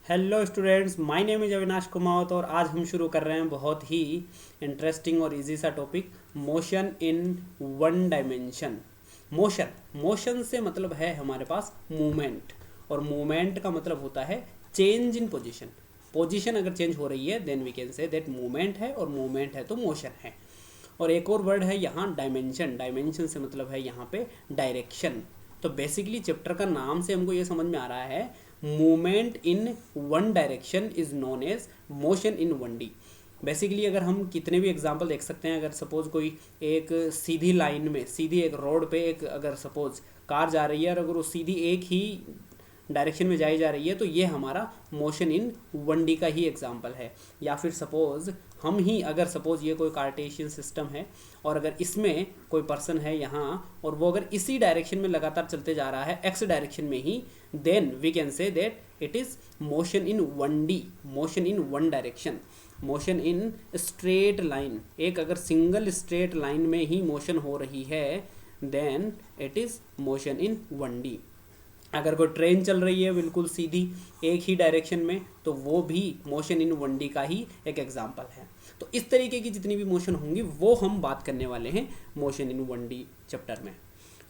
Hello students, my name is Avinash Kumawat और आज हम शुरू कर रहे हैं बहुत ही इंटरेस्टिंग और इजी सा topic, motion in one dimension. Motion motion से मतलब है हमारे पास मूवमेंट, और मूवमेंट का मतलब होता है चेंज इन पोजीशन। पोजीशन अगर चेंज हो रही है then we can say that movement है, और मूवमेंट है तो मोशन है। और एक और वर्ड है यहाँ डायमेंशन। डायमेंशन से मतलब है यहाँ पे डायरेक्शन। तो बेसिकली चैप्टर का नाम से हमको ये समझ में आ रहा है, movement in one direction is known as motion in one D. Basically अगर हम कितने भी एग्जांपल देख सकते हैं, अगर सपोज कोई एक सीधी लाइन में, सीधी एक रोड पे एक अगर सपोज कार जा रही है और अगर वो सीधी एक ही डायरेक्शन में जाई जा रही है तो ये हमारा मोशन इन वन डी का ही एग्जाम्पल है। या फिर सपोज हम ही अगर सपोज ये कोई कार्टेशियन सिस्टम है और अगर इसमें कोई पर्सन है यहाँ और वो अगर इसी डायरेक्शन में लगातार चलते जा रहा है एक्स डायरेक्शन में ही, then we can say that it is motion in one D, motion in one direction, motion in straight line. एक अगर सिंगल स्ट्रेट लाइन में ही मोशन हो रही है then it is motion in one D. अगर कोई ट्रेन चल रही है बिल्कुल सीधी एक ही डायरेक्शन में तो वो भी मोशन इन वन डी का ही एक एग्जाम्पल है। तो इस तरीके की जितनी भी मोशन होंगी वो हम बात करने वाले हैं motion in one D chapter में।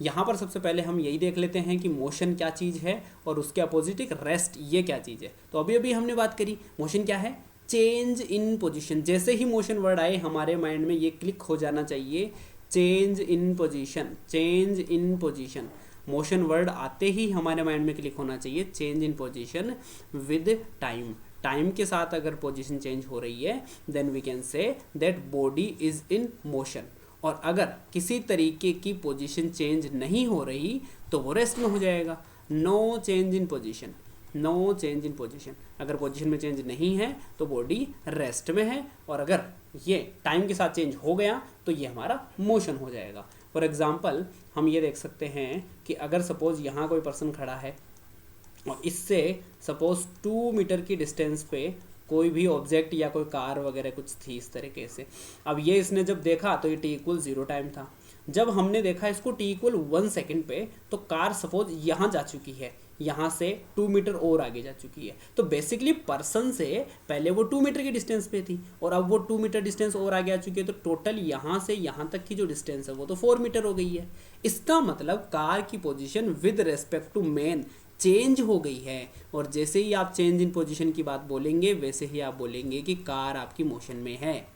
यहाँ पर सबसे पहले हम यही देख लेते हैं कि मोशन क्या चीज़ है और उसके अपोजिट एक रेस्ट ये क्या चीज़ है। तो अभी अभी हमने बात करी मोशन क्या है, चेंज इन पोजिशन। जैसे ही मोशन वर्ड आए हमारे माइंड में ये क्लिक हो जाना चाहिए, change in position, change in position. Motion word आते ही हमारे माइंड में क्लिक होना चाहिए change in position with time. Time के साथ अगर पोजीशन चेंज हो रही है then we can say that body is in motion. और अगर किसी तरीके की पोजीशन चेंज नहीं हो रही तो वो रेस्ट में हो जाएगा। No change in position, no change in position. अगर पोजीशन में चेंज नहीं है तो बॉडी रेस्ट में है, और अगर ये टाइम के साथ चेंज हो गया तो ये हमारा मोशन हो जाएगा। फॉर एग्जाम्पल हम ये देख सकते हैं कि अगर सपोज यहाँ कोई पर्सन खड़ा है और इससे सपोज 2 मीटर की डिस्टेंस पे कोई भी ऑब्जेक्ट या कोई कार वगैरह कुछ थी इस तरीके से। अब ये इसने जब देखा तो ये t=0 टाइम था। जब हमने देखा इसको t=1 सेकेंड पे तो कार सपोज यहाँ जा चुकी है, यहाँ से 2 मीटर और आगे जा चुकी है। तो बेसिकली पर्सन से पहले वो 2 मीटर की डिस्टेंस पे थी और अब वो 2 मीटर डिस्टेंस और आगे आ चुकी है, तो टोटल यहाँ से यहाँ तक की जो डिस्टेंस है वो तो 4 मीटर हो गई है। इसका मतलब कार की position with respect to man change हो गई है। और जैसे ही आप चेंज इन पोजीशन की बात बोलेंगे वैसे ही आप बोलेंगे कि कार आपकी मोशन में है।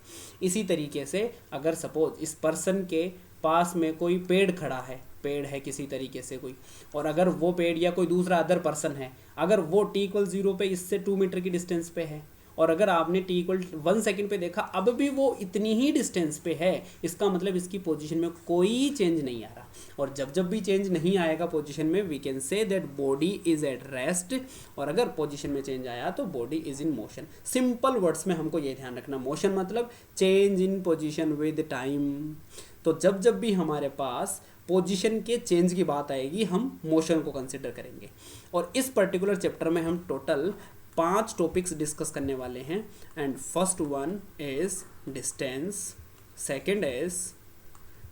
इसी तरीके से अगर सपोज इस पर्सन के पास में कोई पेड़ खड़ा है, पेड़ है किसी तरीके से कोई, और अगर वो पेड़ या कोई दूसरा अदर पर्सन है, अगर वो t=0 पे इससे 2 मीटर की डिस्टेंस पे है और अगर आपने t=1 सेकेंड पे देखा अब भी वो इतनी ही डिस्टेंस पे है, इसका मतलब इसकी पोजीशन में कोई चेंज नहीं आ रहा। और जब जब भी चेंज नहीं आएगा पोजीशन में we can say that body is at rest, और अगर पोजीशन में चेंज आया तो body is in motion. Simple words में हमको ये ध्यान रखना, मोशन मतलब change in position with time. तो जब जब भी हमारे पास पोजीशन के चेंज की बात आएगी हम मोशन को कंसिडर करेंगे। और इस पर्टिकुलर चैप्टर में हम टोटल 5 टॉपिक्स डिस्कस करने वाले हैं। And first one is distance, second is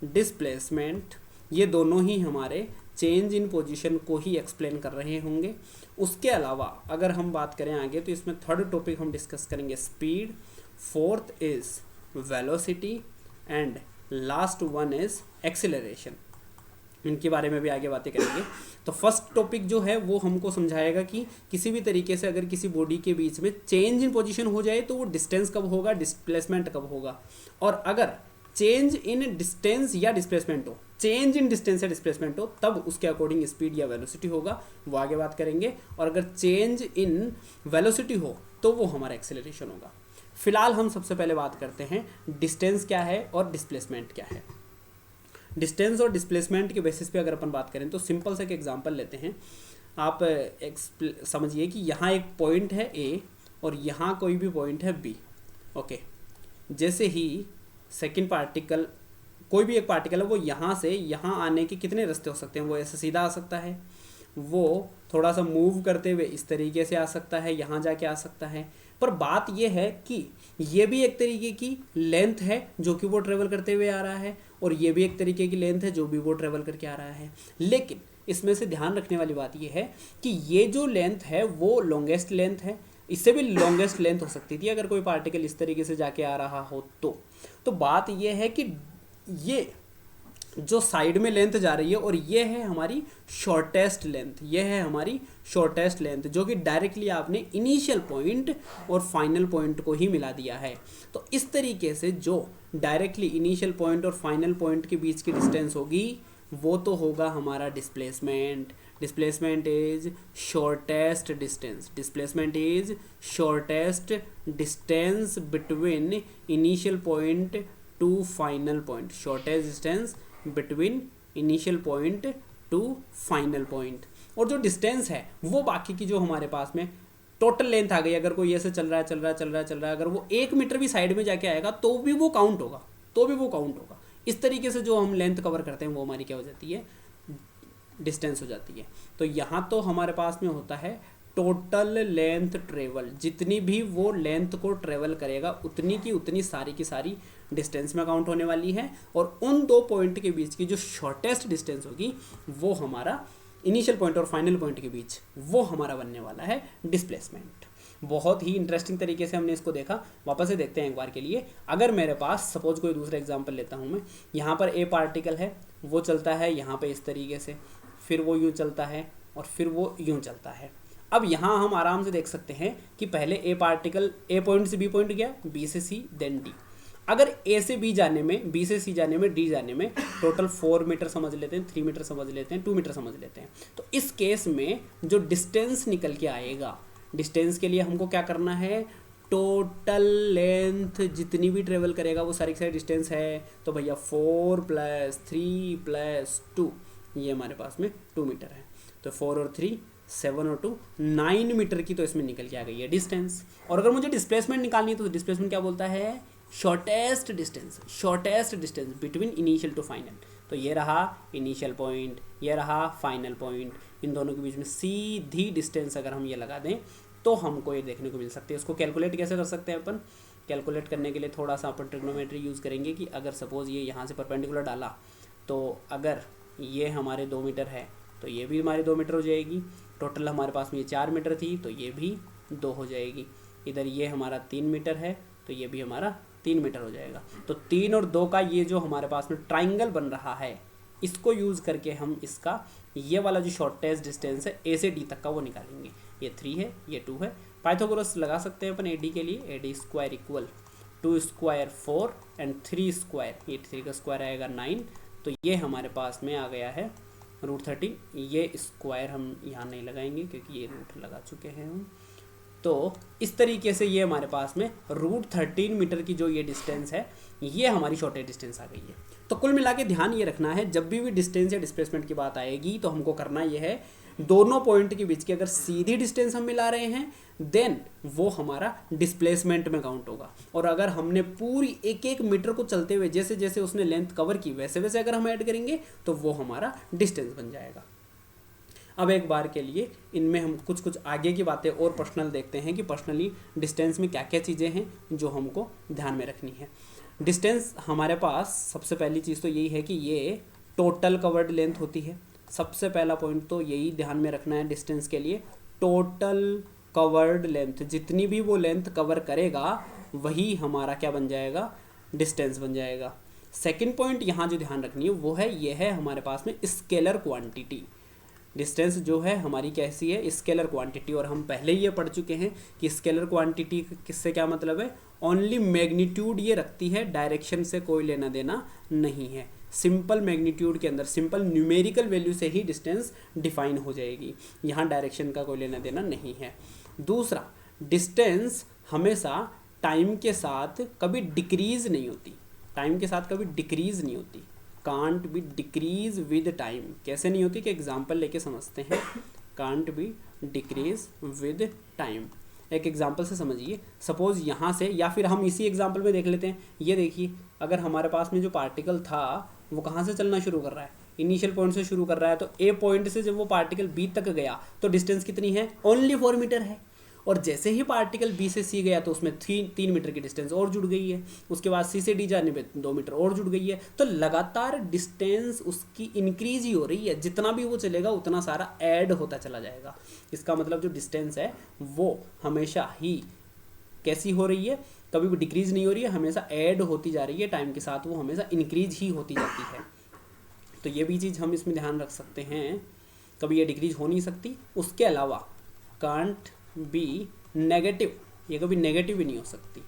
displacement. ये दोनों ही हमारे चेंज इन पोजीशन को ही एक्सप्लेन कर रहे होंगे। उसके अलावा अगर हम बात करें आगे तो इसमें थर्ड टॉपिक हम डिस्कस करेंगे speed, fourth is velocity and last one is acceleration. इनके बारे में भी आगे बातें करेंगे। तो फर्स्ट टॉपिक जो है वो हमको समझाएगा कि किसी भी तरीके से अगर किसी बॉडी के बीच में चेंज इन पोजीशन हो जाए तो वो डिस्टेंस कब होगा, डिस्प्लेसमेंट कब होगा। और अगर चेंज इन डिस्टेंस या डिस्प्लेसमेंट हो, चेंज इन डिस्टेंस या डिस्प्लेसमेंट हो तब उसके अकॉर्डिंग स्पीड या वेलोसिटी होगा, वो आगे बात करेंगे। और अगर चेंज इन वेलोसिटी हो तो वो हमारा एक्सेलरेशन होगा। फिलहाल हम सबसे पहले बात करते हैं डिस्टेंस क्या है और डिस्प्लेसमेंट क्या है। डिस्टेंस और डिस्प्लेसमेंट के बेसिस पे अगर अपन बात करें तो सिंपल सा एक एग्जांपल लेते हैं। आप समझिए कि यहाँ एक पॉइंट है ए और यहाँ कोई भी पॉइंट है बी। ओके, जैसे ही सेकंड पार्टिकल, कोई भी एक पार्टिकल है, वो यहाँ से यहाँ आने के कितने रास्ते हो सकते हैं। वो ऐसे सीधा आ सकता है, वो थोड़ा सा मूव करते हुए इस तरीके से आ सकता है, यहाँ जाके आ सकता है। पर बात यह है कि ये भी एक तरीके की लेंथ है जो कि वो ट्रेवल करते हुए आ रहा है, और ये भी एक तरीके की लेंथ है जो भी वो ट्रेवल करके आ रहा है। लेकिन इसमें से ध्यान रखने वाली बात यह है कि ये जो लेंथ है वो लॉन्गेस्ट लेंथ है, इससे भी लॉन्गेस्ट लेंथ हो सकती थी अगर कोई पार्टिकल इस तरीके से जाके आ रहा हो तो बात यह है कि ये जो साइड में लेंथ जा रही है और ये है हमारी शॉर्टेस्ट लेंथ, ये है हमारी शॉर्टेस्ट लेंथ जो कि डायरेक्टली आपने इनिशियल पॉइंट और फाइनल पॉइंट को ही मिला दिया है। तो इस तरीके से जो डायरेक्टली इनिशियल पॉइंट और फाइनल पॉइंट के बीच की डिस्टेंस होगी वो तो होगा हमारा displacement. Displacement is shortest distance, displacement is shortest distance between initial point two final point, shortest distance between initial point two final point. और जो डिस्टेंस है वो बाकी की जो हमारे पास में टोटल लेंथ आ गई, अगर कोई ऐसे चल रहा है, अगर वो 1 मीटर भी साइड में जाके आएगा तो भी वो काउंट होगा, इस तरीके से जो हम लेंथ कवर करते हैं वो हमारी क्या हो जाती है, डिस्टेंस हो जाती है। तो यहाँ तो हमारे पास में होता है टोटल लेंथ ट्रेवल, जितनी भी वो लेंथ को ट्रेवल करेगा उतनी की उतनी सारी की सारी डिस्टेंस में काउंट होने वाली है। और उन दो पॉइंट के बीच की जो शॉर्टेस्ट डिस्टेंस होगी वो हमारा इनिशियल पॉइंट और फाइनल पॉइंट के बीच वो हमारा बनने वाला है डिस्प्लेसमेंट। बहुत ही इंटरेस्टिंग तरीके से हमने इसको देखा। वापस से देखते हैं एक बार के लिए। अगर मेरे पास सपोज कोई दूसरा एग्जांपल लेता हूँ मैं, यहाँ पर ए पार्टिकल है, वो चलता है यहाँ पे इस तरीके से, फिर वो यूँ चलता है और फिर वो यूँ चलता है। अब यहाँ हम आराम से देख सकते हैं कि पहले ए पार्टिकल ए पॉइंट से बी पॉइंट गया, बी से सी, देन डी। अगर ए से बी जाने में, बी से सी जाने में, डी जाने में टोटल 4 मीटर समझ लेते हैं, 3 मीटर समझ लेते हैं, 2 मीटर समझ लेते हैं। तो इस केस में जो डिस्टेंस निकल के आएगा, डिस्टेंस के लिए हमको क्या करना है, टोटल लेंथ जितनी भी ट्रेवल करेगा वो सारी की सारी डिस्टेंस है। तो भैया 4 + 3 + 2, ये हमारे पास में 2 मीटर है। तो 4 और 3 7 और 2 9 मीटर की तो इसमें निकल के आ गई है डिस्टेंस। और अगर मुझे डिस्प्लेसमेंट निकालनी है तो डिस्प्लेसमेंट क्या बोलता है, shortest distance between initial to final. तो ये रहा इनिशियल पॉइंट, ये रहा फाइनल पॉइंट, इन दोनों के बीच में सीधी डिस्टेंस अगर हम ये लगा दें तो हमको ये देखने को मिल सकती है। उसको कैलकुलेट कैसे कर सकते हैं अपन, कैलकुलेट करने के लिए थोड़ा सा अपन ट्रिग्नोमेट्री यूज़ करेंगे कि अगर सपोज़ ये यहाँ से परपेंडिकुलर डाला तो अगर ये हमारे 2 मीटर है तो ये भी हमारे 2 मीटर हो जाएगी। टोटल हमारे पास में ये 4 मीटर थी तो ये भी 2 हो जाएगी। इधर ये हमारा 3 मीटर है तो ये भी हमारा 3 मीटर हो जाएगा। तो 3 और 2 का ये जो हमारे पास में ट्राइंगल बन रहा है, इसको यूज़ करके हम इसका ये वाला जो शॉर्टेस्ट डिस्टेंस है ए से डी तक का वो निकालेंगे। ये 3 है, ये 2 है। पाइथागोरस लगा सकते हैं अपन ए डी के लिए, A D square equal 2 square 4 and 3 square, ये 3 का स्क्वायर आएगा 9। तो ये हमारे पास में आ गया है √13। ये स्क्वायर हम यहाँ नहीं लगाएंगे क्योंकि ये रूट लगा चुके हैं हम। तो इस तरीके से ये हमारे पास में √13 मीटर की जो ये डिस्टेंस है ये हमारी शॉर्टेस्ट डिस्टेंस आ गई है। तो कुल मिला के ध्यान ये रखना है, जब भी डिस्टेंस या डिस्प्लेसमेंट की बात आएगी तो हमको करना ये है, दोनों पॉइंट के बीच की अगर सीधी डिस्टेंस हम मिला रहे हैं देन वो हमारा डिस्प्लेसमेंट में काउंट होगा। और अगर हमने पूरी एक एक मीटर को चलते हुए जैसे जैसे उसने लेंथ कवर की वैसे वैसे अगर हम ऐड करेंगे तो वो हमारा डिस्टेंस बन जाएगा। अब एक बार के लिए इनमें हम कुछ कुछ आगे की बातें और पर्सनल देखते हैं कि पर्सनली डिस्टेंस में क्या क्या चीज़ें हैं जो हमको ध्यान में रखनी है। डिस्टेंस हमारे पास सबसे पहली चीज़ तो यही है कि ये टोटल कवर्ड लेंथ होती है। सबसे पहला पॉइंट तो यही ध्यान में रखना है डिस्टेंस के लिए, टोटल कवर्ड लेंथ, जितनी भी वो लेंथ कवर करेगा वही हमारा क्या बन जाएगा, डिस्टेंस बन जाएगा। सेकंड पॉइंट यहाँ जो ध्यान रखनी है वो है, ये है हमारे पास में स्केलर क्वांटिटी। डिस्टेंस जो है हमारी कैसी है, स्केलर क्वांटिटी। और हम पहले ही ये पढ़ चुके हैं कि स्केलर क्वांटिटी किससे क्या मतलब है, ओनली मैग्नीट्यूड ये रखती है, डायरेक्शन से कोई लेना देना नहीं है। सिंपल मैग्नीट्यूड के अंदर सिंपल न्यूमेरिकल वैल्यू से ही डिस्टेंस डिफाइन हो जाएगी, यहाँ डायरेक्शन का कोई लेना देना नहीं है। दूसरा, डिस्टेंस हमेशा टाइम के साथ कभी डिक्रीज नहीं होती, टाइम के साथ कभी डिक्रीज नहीं होती, can't be decrease with time. कैसे नहीं होती कि एग्जाम्पल लेके समझते हैं, can't be decrease with time. एक एग्जाम्पल से समझिए, सपोज यहाँ से, या फिर हम इसी एग्जाम्पल में देख लेते हैं। ये देखिए, अगर हमारे पास में जो पार्टिकल था वो कहाँ से चलना शुरू कर रहा है, इनिशियल पॉइंट से शुरू कर रहा है। तो ए पॉइंट से जब वो पार्टिकल बी तक गया तो डिस्टेंस कितनी है, ओनली 4 मीटर है। और जैसे ही पार्टिकल बी से सी गया तो उसमें 3 मीटर की डिस्टेंस और जुड़ गई है, उसके बाद सी से डी जाने पे 2 मीटर और जुड़ गई है। तो लगातार डिस्टेंस उसकी इंक्रीज ही हो रही है, जितना भी वो चलेगा उतना सारा ऐड होता चला जाएगा। इसका मतलब जो डिस्टेंस है वो हमेशा ही कैसी हो रही है, कभी भी डिक्रीज नहीं हो रही है, हमेशा ऐड होती जा रही है, टाइम के साथ वो हमेशा इंक्रीज ही होती जाती है। तो ये भी चीज़ हम इसमें ध्यान रख सकते हैं, कभी ये डिक्रीज हो नहीं सकती। उसके अलावा कांट बी नेगेटिव, ये कभी नेगेटिव भी नहीं हो सकती,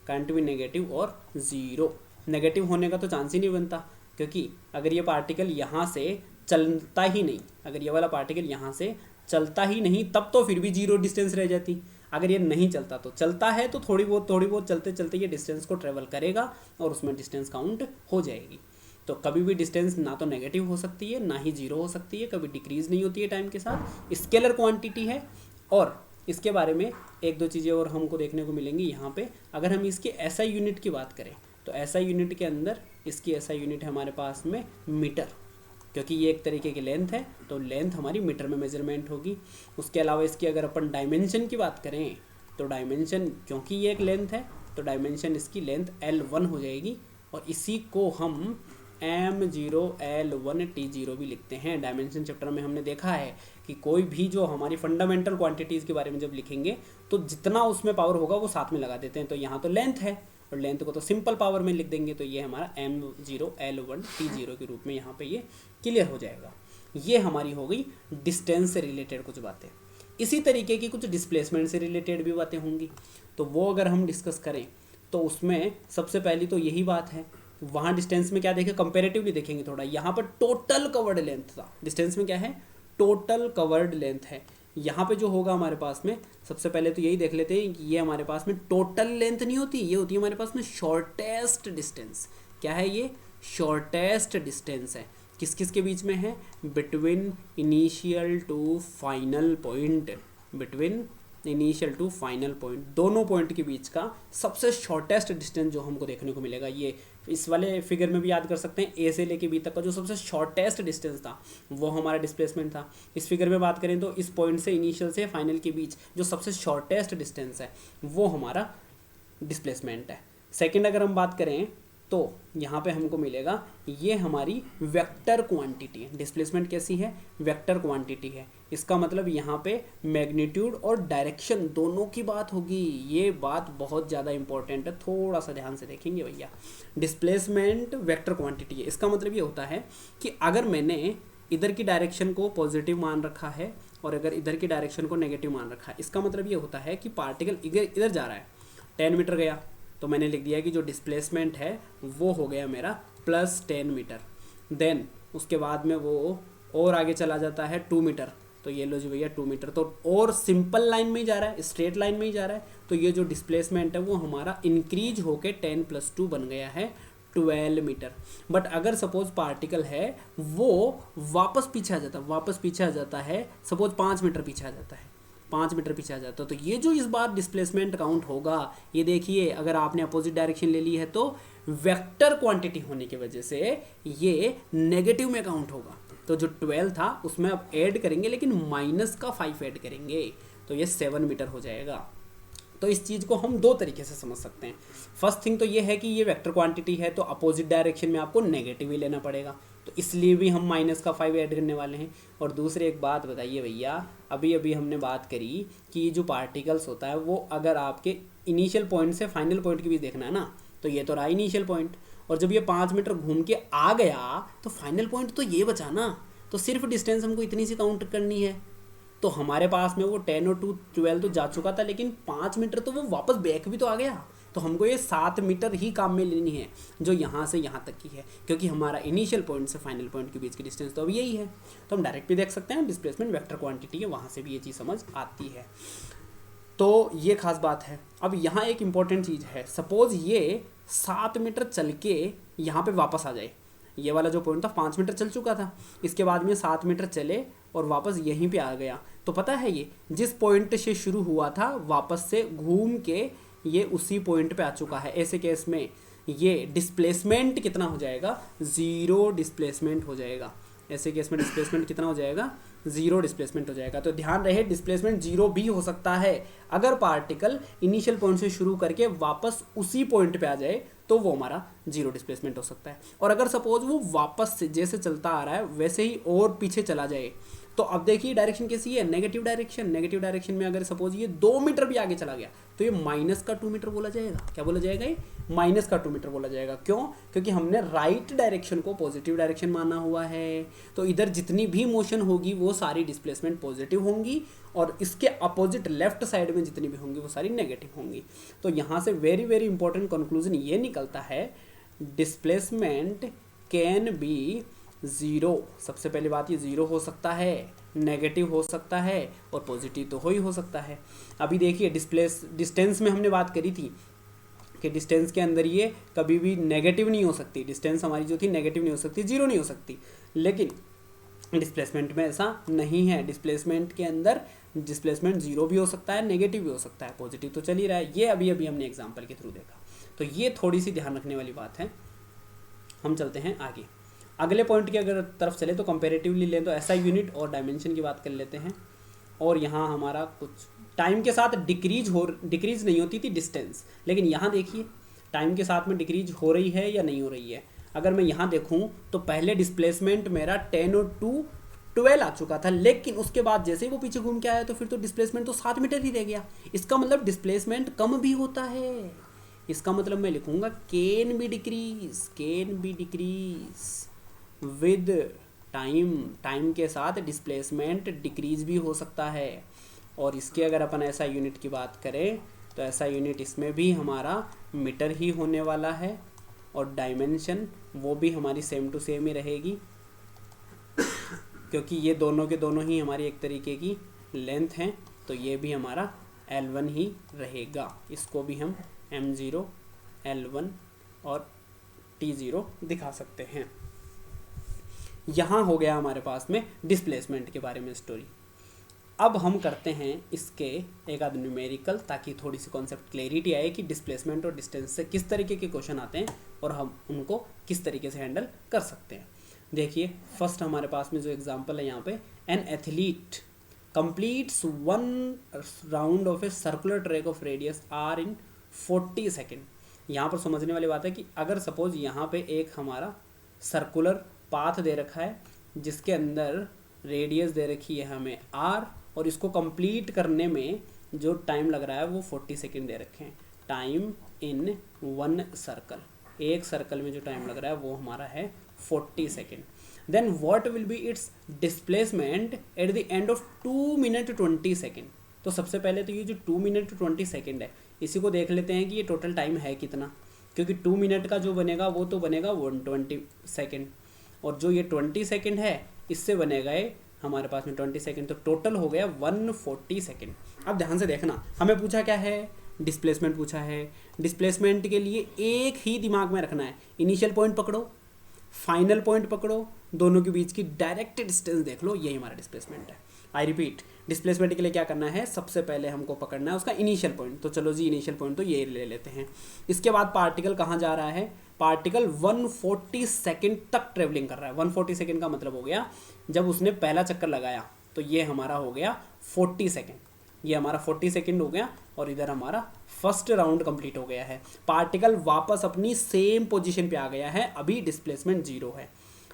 कांट बी नेगेटिव और ज़ीरो। नेगेटिव होने का तो चांस ही नहीं बनता, क्योंकि अगर ये पार्टिकल यहाँ से चलता ही नहीं, अगर ये वाला पार्टिकल यहाँ से चलता ही नहीं तब तो फिर भी जीरो डिस्टेंस रह जाती। अगर ये नहीं चलता तो चलता है तो थोड़ी बहुत चलते चलते ये डिस्टेंस को ट्रेवल करेगा और उसमें डिस्टेंस काउंट हो जाएगी। तो कभी भी डिस्टेंस ना तो नेगेटिव हो सकती है ना ही जीरो हो सकती है, कभी डिक्रीज नहीं होती है टाइम के साथ, स्केलर क्वांटिटी है। और इसके बारे में एक दो चीज़ें और हमको देखने को मिलेंगी यहाँ पे। अगर हम इसके एसआई यूनिट की बात करें तो एसआई यूनिट के अंदर इसकी एसआई यूनिट है हमारे पास में मीटर, क्योंकि ये एक तरीके की लेंथ है तो लेंथ हमारी मीटर में मेजरमेंट होगी। उसके अलावा इसकी अगर अपन डायमेंशन की बात करें तो डायमेंशन, क्योंकि ये एक लेंथ है तो डायमेंशन इसकी लेंथ L1 हो जाएगी, और इसी को हम M0 L1 T0 भी लिखते हैं। डायमेंशन चैप्टर में हमने देखा है कि कोई भी जो हमारी फंडामेंटल क्वांटिटीज़ के बारे में जब लिखेंगे तो जितना उसमें पावर होगा वो साथ में लगा देते हैं। तो यहाँ तो लेंथ है और लेंथ को तो सिंपल पावर में लिख देंगे, तो ये हमारा M0 L1 T0 के रूप में यहाँ पे ये क्लियर हो जाएगा। ये हमारी हो गई डिस्टेंस से रिलेटेड कुछ बातें। इसी तरीके की कुछ डिस्प्लेसमेंट से रिलेटेड भी बातें होंगी, तो वो अगर हम डिस्कस करें तो उसमें सबसे पहली तो यही बात है, वहाँ डिस्टेंस में क्या देखें, कंपेरेटिवली देखेंगे थोड़ा। यहाँ पर टोटल कवर्ड लेंथ था, डिस्टेंस में क्या है, टोटल कवर्ड लेंथ है। यहाँ पे जो होगा हमारे पास में, सबसे पहले तो यही देख लेते हैं कि ये हमारे पास में टोटल लेंथ नहीं होती, ये होती है हमारे पास में शॉर्टेस्ट डिस्टेंस। क्या है ये, शॉर्टेस्ट डिस्टेंस है। किस किस के बीच में है, between initial to final point, between initial to final point, दोनों पॉइंट के बीच का सबसे शॉर्टेस्ट डिस्टेंस जो हमको देखने को मिलेगा। ये इस वाले फिगर में भी याद कर सकते हैं, ए से लेके बी तक का जो सबसे शॉर्टेस्ट डिस्टेंस था वो हमारा डिस्प्लेसमेंट था। इस फिगर में बात करें तो इस पॉइंट से इनिशियल से फाइनल के बीच जो सबसे शॉर्टेस्ट डिस्टेंस है वो हमारा डिस्प्लेसमेंट है। सेकेंड अगर हम बात करें तो यहाँ पे हमको मिलेगा ये हमारी वेक्टर क्वांटिटी है। डिस्प्लेसमेंट कैसी है, वेक्टर क्वांटिटी है। इसका मतलब यहाँ पे मैग्नीट्यूड और डायरेक्शन दोनों की बात होगी। ये बात बहुत ज़्यादा इंपॉर्टेंट है, थोड़ा सा ध्यान से देखेंगे भैया। डिस्प्लेसमेंट वेक्टर क्वांटिटी है, इसका मतलब ये होता है कि अगर मैंने इधर की डायरेक्शन को पॉजिटिव मान रखा है और अगर इधर की डायरेक्शन को नेगेटिव मान रखा है, इसका मतलब ये होता है कि पार्टिकल इधर जा रहा है, 10 मीटर गया तो मैंने लिख दिया कि जो डिस्प्लेसमेंट है वो हो गया मेरा +10 मीटर। देन उसके बाद में वो और आगे चला जाता है 2 मीटर, तो ये लो जी भैया 2 मीटर, तो और सिंपल लाइन में ही जा रहा है, स्ट्रेट लाइन में ही जा रहा है। तो ये जो डिस्प्लेसमेंट है वो हमारा इंक्रीज होके 10 + 2 बन गया है 12 मीटर। बट अगर सपोज पार्टिकल है वो वापस पीछे आ जाता है, सपोज 5 मीटर पीछे आ जाता है, 5 मीटर पीछे आ जाता है, तो ये जो इस बार डिस्प्लेसमेंट काउंट होगा, ये देखिए अगर आपने अपोजिट डायरेक्शन ले ली है तो वेक्टर क्वांटिटी होने की वजह से ये नेगेटिव में काउंट होगा। तो जो 12 था उसमें अब ऐड करेंगे लेकिन -5 ऐड करेंगे, तो ये 7 मीटर हो जाएगा। तो इस चीज़ को हम दो तरीके से समझ सकते हैं। फर्स्ट थिंग तो ये है कि ये वेक्टर क्वांटिटी है तो अपोजिट डायरेक्शन में आपको नेगेटिव ही लेना पड़ेगा, तो इसलिए भी हम -5 ऐड करने वाले हैं। और दूसरी एक बात बताइए भैया, अभी हमने बात करी कि ये जो पार्टिकल्स होता है वो अगर आपके इनिशियल पॉइंट से फाइनल पॉइंट के बीच देखना है ना, तो ये तो रहा इनिशियल पॉइंट, और जब ये 5 मीटर घूम के आ गया तो फाइनल पॉइंट तो ये बचा ना, तो सिर्फ डिस्टेंस हमको इतनी सी काउंट करनी है। तो हमारे पास में वो 10 और 2 12 तो जा चुका था, लेकिन 5 मीटर तो वो वापस बैक भी तो आ गया, तो हमको ये 7 मीटर ही काम में लेनी है जो यहाँ से यहाँ तक की है, क्योंकि हमारा इनिशियल पॉइंट से फाइनल पॉइंट के बीच की डिस्टेंस तो अब यही है। तो हम डायरेक्ट भी देख सकते हैं, डिस्प्लेसमेंट वेक्टर क्वांटिटी है, वहाँ से भी ये चीज़ समझ आती है। तो ये खास बात है। अब यहाँ एक इम्पॉर्टेंट चीज़ है, सपोज ये 7 मीटर चल के यहाँ पे वापस आ जाए, ये वाला जो पॉइंट था 5 मीटर चल चुका था, इसके बाद में 7 मीटर चले और वापस यहीं पे आ गया, तो पता है ये जिस पॉइंट से शुरू हुआ था वापस से घूम के ये उसी पॉइंट पे आ चुका है। ऐसे केस में ये डिस्प्लेसमेंट कितना हो जाएगा, 0 डिस्प्लेसमेंट हो जाएगा। ऐसे केस में डिस्प्लेसमेंट कितना हो जाएगा, 0 डिस्प्लेसमेंट हो जाएगा। तो ध्यान रहे डिस्प्लेसमेंट 0 भी हो सकता है अगर पार्टिकल इनिशियल पॉइंट से शुरू करके वापस उसी पॉइंट पे आ जाए तो वो हमारा 0 डिस्प्लेसमेंट हो सकता है। और अगर सपोज वो वापस से जैसे चलता आ रहा है वैसे ही और पीछे चला जाए, तो अब देखिए डायरेक्शन कैसी है, नेगेटिव डायरेक्शन। नेगेटिव डायरेक्शन में अगर सपोज ये 2 मीटर भी आगे चला गया तो ये माइनस का 2 मीटर बोला जाएगा। क्या बोला जाएगा, ये माइनस का 2 मीटर बोला जाएगा। क्यों, क्योंकि हमने राइट डायरेक्शन को पॉजिटिव डायरेक्शन माना हुआ है, तो इधर जितनी भी मोशन होगी वो सारी डिस्प्लेसमेंट पॉजिटिव होंगी और इसके अपोजिट लेफ्ट साइड में जितनी भी होंगी वो सारी नेगेटिव होंगी। तो यहाँ से वेरी वेरी इंपॉर्टेंट कंक्लूजन ये निकलता है, डिस्प्लेसमेंट कैन बी 0। सबसे पहली बात, ये 0 हो सकता है, नेगेटिव हो सकता है और पॉजिटिव तो हो ही हो सकता है। अभी देखिए डिस्टेंस में हमने बात करी थी कि डिस्टेंस के अंदर ये कभी भी नेगेटिव नहीं हो सकती, डिस्टेंस हमारी जो थी नेगेटिव नहीं हो सकती, 0 नहीं हो सकती। लेकिन डिस्प्लेसमेंट में ऐसा नहीं है, डिस्प्लेसमेंट के अंदर डिस्प्लेसमेंट 0 भी हो सकता है, नेगेटिव भी हो सकता है, पॉजिटिव तो चल ही रहा है। ये अभी अभी हमने एग्जाम्पल के थ्रू देखा, तो ये थोड़ी सी ध्यान रखने वाली बात है। हम चलते हैं आगे, अगले पॉइंट की अगर तरफ चले तो कंपेरेटिवली लें तो ऐसा यूनिट और डायमेंशन की बात कर लेते हैं। और यहाँ हमारा कुछ टाइम के साथ डिक्रीज नहीं होती थी डिस्टेंस, लेकिन यहाँ देखिए टाइम के साथ में डिक्रीज हो रही है या नहीं हो रही है। अगर मैं यहाँ देखूँ तो पहले डिस्प्लेसमेंट मेरा 10 और 2 12 आ चुका था, लेकिन उसके बाद जैसे ही वो पीछे घूम के आया तो फिर तो डिस्प्लेसमेंट तो 7 मीटर ही रह गया। इसका मतलब डिस्प्लेसमेंट कम भी होता है। इसका मतलब मैं लिखूंगा can be decrease with time. Time के साथ डिस्प्लेसमेंट डिक्रीज भी हो सकता है। और इसके अगर अपन ऐसा यूनिट की बात करें तो ऐसा यूनिट इसमें भी हमारा मीटर ही होने वाला है और डायमेंशन वो भी हमारी सेम टू सेम ही रहेगी, क्योंकि ये दोनों के दोनों ही हमारी एक तरीके की लेंथ हैं, तो ये भी हमारा L1 ही रहेगा। इसको भी हम M0, L1 और T0 दिखा सकते हैं। यहाँ हो गया हमारे पास में डिस्प्लेसमेंट के बारे में स्टोरी। अब हम करते हैं इसके एक आध न्यूमेरिकल, ताकि थोड़ी सी कॉन्सेप्ट क्लैरिटी आए कि डिस्प्लेसमेंट और डिस्टेंस से किस तरीके के क्वेश्चन आते हैं और हम उनको किस तरीके से हैंडल कर सकते हैं। देखिए फर्स्ट हमारे पास में जो एग्जांपल है यहाँ पे, an athlete completes 1 round of a circular track of radius R in 40 second. यहाँ पर समझने वाली बात है कि अगर सपोज यहाँ पे एक हमारा सर्कुलर पाथ दे रखा है जिसके अंदर रेडियस दे रखी है हमें r, और इसको कंप्लीट करने में जो टाइम लग रहा है वो 40 सेकेंड दे रखे हैं। टाइम इन 1 सर्कल, एक सर्कल में जो टाइम लग रहा है वो हमारा है 40 second. Then what will be its displacement at the end of 2 minute 20 second. तो सबसे पहले तो ये जो 2 मिनट 20 सेकेंड है इसी को देख लेते हैं कि ये टोटल टाइम है कितना, क्योंकि 2 मिनट का जो बनेगा वो तो बनेगा 120 सेकेंड, और जो ये 20 सेकेंड है इससे बनेगा ये हमारे पास में 20 सेकेंड, तो टोटल हो गया 140 सेकेंड। अब ध्यान से देखना, हमें पूछा क्या है, डिस्प्लेसमेंट पूछा है। डिस्प्लेसमेंट के लिए एक ही दिमाग में रखना है, इनिशियल पॉइंट पकड़ो, फाइनल पॉइंट पकड़ो, दोनों के बीच की डायरेक्ट डिस्टेंस देख लो, यही हमारा डिस्प्लेसमेंट है। आई रिपीट, डिस्प्लेसमेंट के लिए क्या करना है, सबसे पहले हमको पकड़ना है उसका इनिशियल पॉइंट। तो चलो जी इनिशियल पॉइंट तो ये ले लेते हैं। इसके बाद पार्टिकल कहाँ जा रहा है, पार्टिकल 140 सेकेंड तक ट्रेवलिंग कर रहा है। 140 सेकेंड का मतलब हो गया जब उसने पहला चक्कर लगाया तो ये हमारा हो गया 40 सेकेंड, ये हमारा 40 सेकेंड हो गया, और इधर हमारा फर्स्ट राउंड कंप्लीट हो गया है। पार्टिकल वापस अपनी सेम पोजीशन पे आ गया है, अभी डिस्प्लेसमेंट 0 है।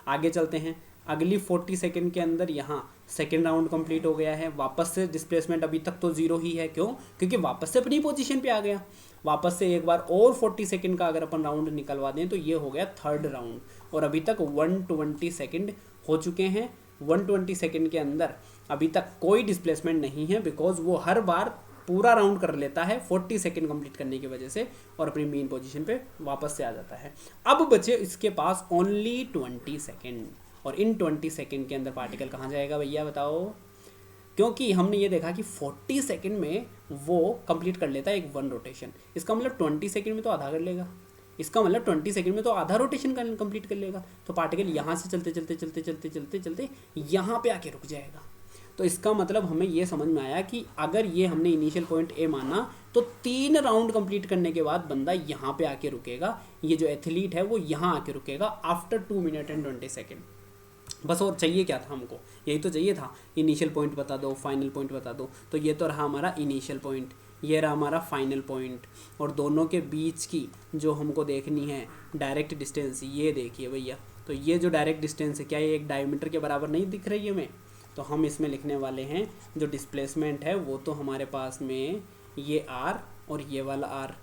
आगे चलते हैं, अगली 40 सेकेंड के अंदर यहाँ सेकेंड राउंड कंप्लीट हो गया है, वापस से डिस्प्लेसमेंट अभी तक तो 0 ही है। क्यों, क्योंकि वापस से अपनी पोजीशन पे आ गया। वापस से एक बार और 40 सेकेंड का अगर अपन राउंड निकलवा दें तो ये हो गया थर्ड राउंड, और अभी तक 120 सेकेंड हो चुके हैं। 120 सेकेंड के अंदर अभी तक कोई डिस्प्लेसमेंट नहीं है, बिकॉज वो हर बार पूरा राउंड कर लेता है 40 सेकेंड कंप्लीट करने की वजह से, और अपनी मेन पोजीशन पे वापस से आ जाता है। अब बचे इसके पास ओनली 20 सेकेंड, और इन 20 सेकेंड के अंदर पार्टिकल कहाँ जाएगा भैया बताओ, क्योंकि हमने ये देखा कि 40 सेकेंड में वो कंप्लीट कर लेता है एक 1 रोटेशन। इसका मतलब 20 सेकेंड में तो आधा कर लेगा, इसका मतलब 20 सेकेंड में तो आधा रोटेशन कंप्लीट कर लेगा। तो पार्टिकल यहाँ से चलते चलते चलते चलते चलते चलते यहाँ पे आके रुक जाएगा। तो इसका मतलब हमें ये समझ में आया कि अगर ये हमने इनिशियल पॉइंट ए माना तो 3 राउंड कंप्लीट करने के बाद बंदा यहाँ पे आके रुकेगा, ये जो एथलीट है वो यहाँ आके रुकेगा आफ्टर 2 मिनट एंड 20 सेकेंड। बस और चाहिए क्या था हमको, यही तो चाहिए था, इनिशियल पॉइंट बता दो, फाइनल पॉइंट बता दो। तो ये तो रहा हमारा इनिशियल पॉइंट, ये रहा हमारा फाइनल पॉइंट, और दोनों के बीच की जो हमको देखनी है डायरेक्ट डिस्टेंस, ये देखिए भैया। तो ये जो डायरेक्ट डिस्टेंस है, क्या ये एक डायमीटर के बराबर नहीं दिख रही है हमें? तो हम इसमें लिखने वाले हैं जो डिस्प्लेसमेंट है वो तो हमारे पास में ये आर और ये वाला आर,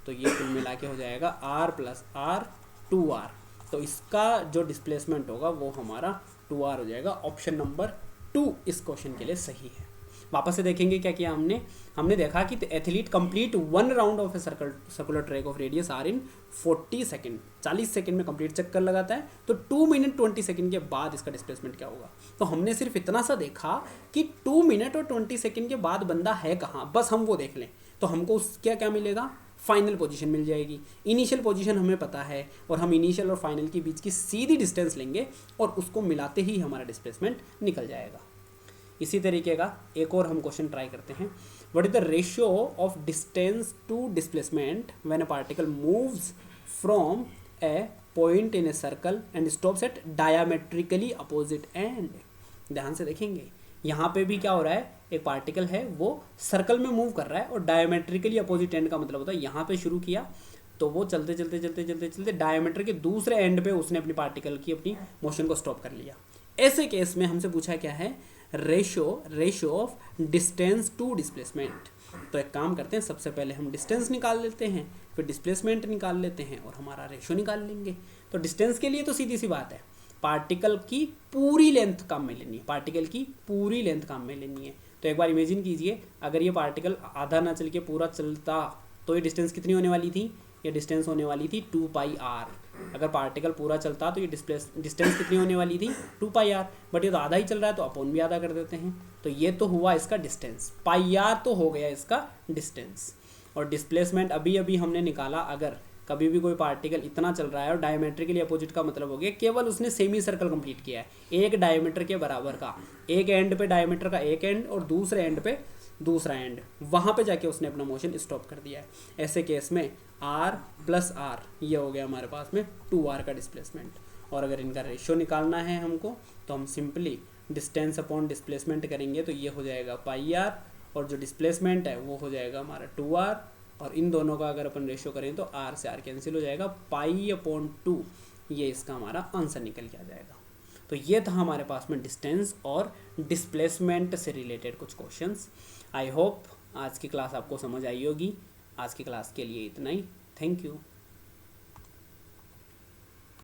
तो ये कुल मिला के हो जाएगा आर प्लस आर 2r। तो इसका जो डिस्प्लेसमेंट होगा वो हमारा 2r हो जाएगा। ऑप्शन नंबर 2 इस क्वेश्चन के लिए सही है। वापस से देखेंगे क्या किया हमने। हमने देखा कि athlete complete 1 round of a circular track of radius R in 40 second, 40 second में कंप्लीट चक्कर लगाता है। तो 2 मिनट 20 सेकेंड के बाद इसका डिस्प्लेसमेंट क्या होगा। तो हमने सिर्फ इतना सा देखा कि 2 मिनट और 20 सेकेंड के बाद बंदा है कहाँ, बस हम वो देख लें तो हमको क्या क्या मिलेगा, फाइनल पोजीशन मिल जाएगी। इनिशियल पोजीशन हमें पता है और हम इनिशियल और फाइनल के बीच की सीधी डिस्टेंस लेंगे और उसको मिलाते ही हमारा डिस्प्लेसमेंट निकल जाएगा। इसी तरीके का एक और हम क्वेश्चन ट्राई करते हैं। What is the ratio of distance to displacement when a particle moves from a point in a circle and stops at diametrically opposite end. ध्यान से देखेंगे, यहाँ पे भी क्या हो रहा है, एक पार्टिकल है वो सर्कल में मूव कर रहा है और डायमेट्रिकली अपोजिट एंड का मतलब होता है यहाँ पे शुरू किया तो वो चलते चलते चलते चलते चलते डायमीटर के दूसरे एंड पे उसने अपनी पार्टिकल की अपनी मोशन को स्टॉप कर लिया। ऐसे केस में हमसे पूछा क्या है, ratio of distance to displacement. तो एक काम करते हैं, सबसे पहले हम डिस्टेंस निकाल लेते हैं, फिर डिस्प्लेसमेंट निकाल लेते हैं और हमारा रेशियो निकाल लेंगे। तो डिस्टेंस के लिए तो सीधी सी बात है, पार्टिकल की पूरी लेंथ काम में लेनी है, पार्टिकल की पूरी लेंथ काम में लेनी है। तो एक बार इमेजिन कीजिए, अगर ये पार्टिकल आधा ना चल के पूरा चलता तो ये डिस्टेंस कितनी होने वाली थी, ये डिस्टेंस होने वाली थी 2πr। अगर पार्टिकल पूरा चलता तो ये डिस्टेंस कितनी होने वाली थी 2πr, बट ये तो आधा ही चल रहा है तो अपन भी आधा कर देते हैं। तो ये तो हुआ इसका डिस्टेंस, πr तो हो गया इसका डिस्टेंस। और डिस्प्लेसमेंट अभी अभी हमने निकाला, अगर कभी भी कोई पार्टिकल इतना चल रहा है और डायमेट्रिकली अपोजिट का मतलब हो गया केवल उसने सेमी सर्कल कंप्लीट किया है, एक डायमीटर के बराबर का, एक एंड पे डायमीटर का एक एंड और दूसरे एंड पे दूसरा एंड, वहाँ पे जाके उसने अपना मोशन स्टॉप कर दिया है। ऐसे केस में r प्लस आर ये हो गया हमारे पास में 2r का डिस्प्लेसमेंट। और अगर इनका रेशियो निकालना है हमको तो हम सिंपली डिस्टेंस अपॉन डिस्प्लेसमेंट करेंगे तो ये हो जाएगा πr और जो डिस्प्लेसमेंट है वो हो जाएगा हमारा 2r। और इन दोनों का अगर अपन रेशियो करें तो r से r कैंसिल हो जाएगा, π/2 ये इसका हमारा आंसर निकल के आ जाएगा। तो ये था हमारे पास में डिस्टेंस और डिस्प्लेसमेंट से रिलेटेड कुछ क्वेश्चंस। आई होप आज की क्लास आपको समझ आई होगी। आज की क्लास के लिए इतना ही, थैंक यू।